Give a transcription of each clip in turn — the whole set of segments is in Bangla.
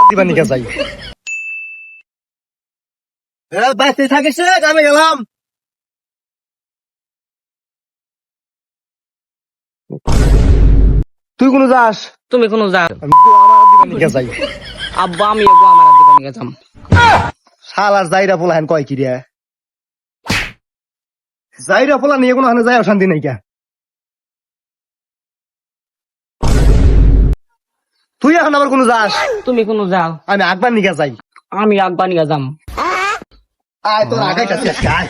দিবা নিকে যাই বাঁচতে থাকিস আমি গেলাম। তুই কোনো যাস? তুমি কোনো যা আমি আমার দিবা নিকে যাই। আব্বা আমি আমার দোকানে গেছাম। শালার যাইরা পোলা হেন কয় কি রে? যাইরা পোলা নিয়ে কোনো হানে যায় শান্তি নাই কে? তুই এখন আবার কোনো যাস? তুমি কোনো যাও আমি আকবার নিকে যাই। আমি আকবানি গেছাম। আয় তোর আগাইতাছি আজকে আয়।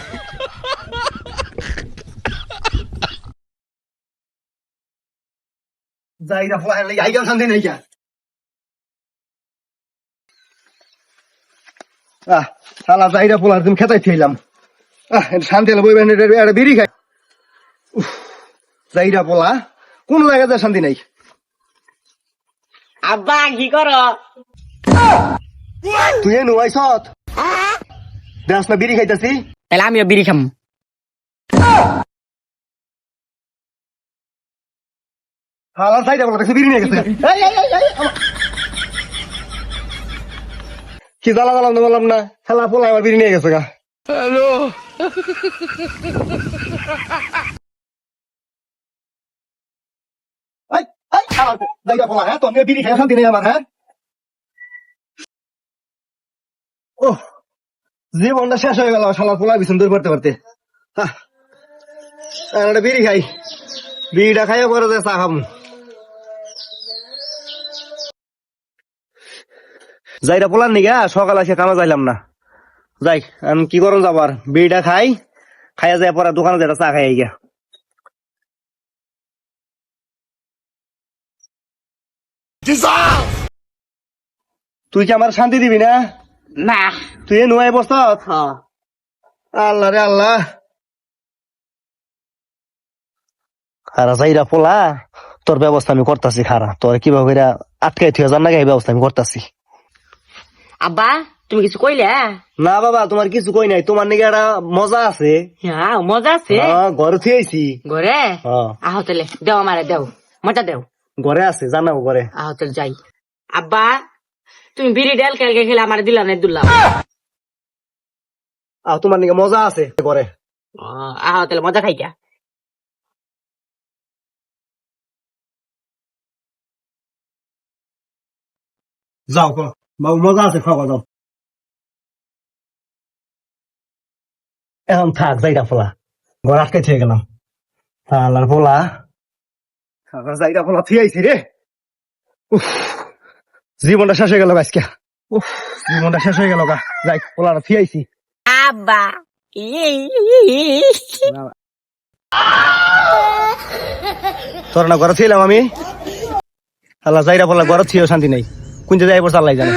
যাইরা পোলা হেন আইগা শান্তি নাই কে? শালা যাইরা পোলা তুমি খেতাই থইলাম। শান্তি হলো বই একটা বিড়ি খাই। যাইরা পোলা কোন জায়গায় যায় শান্তি নাই। আব্বা কি করো? তুই এ নুয়াইছ দেখ না বিড়ি খাইতাছি। তাহলে আমিও বিড়ি খাম। হালার যাইরা পোলা বিড়ি নিয়ে গেছে। কি জ্বালা জ্বালাম বললাম না, খেলা পোলা আমার বিড়ি নিয়ে গেছে গা। হ্যালো হ্যাঁ তোর বিড়ি খাই শান্তি নেই আমার। হ্যাঁ ও জীবনটা শেষ হয়ে গেল শালা পোলা বিছুন দূর করতে পারতে। একটা বিড়ি খাই, বিড়িটা খাইয়া পরে যে চা খাবো। যাইরা পোলার নিগা সকাল আসে কামে যাইলাম না। যাই আমি কি করুন যাবার বিড়িটা খাই, খাইয়া যায় পরে দোকানে যেটা চা খাই গিয়া। তুই কি আমার শান্তি দিবি না? না তুই এ নুয়াই বসত। আল্লাহ রে আল্লাহ। খারা যাইরা পোলা তোর ব্যবস্থা আমি করতেছি। খারা তোর কিভাবে আটকাই থুয়ে যান না এই ব্যবস্থা আমি করতেছি। আব্বা তুমি কিছু কইলে? না বাবা তোমার কিছু কই নাই, তোমার নাকি একটা মজা আছে। হ্যাঁ মজা আছে। ঘরে থুয়েছি। ঘরে আহ তাহলে দেও আমারে দেও মজা দেও। ঘরে আছে জানাবো ঘরে। আহ তাহলে যাই। আব্বা তুমি বিড়ি ডাল খেলকে খেলে আমার দিলা না দুল্লাম। তোমার নাকি মজা আছে ঘরে। আহ তাহলে মজা খাইকা। যাও বাবু মজা আছে খাওয়া যাও। এখন থাক যাইরা পোলা ঘর আটকে থুয়ে গেলাম। আল্লাহর পোলা যাইরা পোলা থুয়েছি রে। জীবনটা শেষ হয়ে গেল আজকে। জীবনটা শেষ হয়ে গেল গা। যাই পোলাটা থুয়েছি। আব্বা তোর না ঘরে থুইলাম আমি। আল্লাহ যাইরা পোলা ঘরে থুয়েও শান্তি নাই, কোন যে যাই পড়ছে আল্লাহ জানে।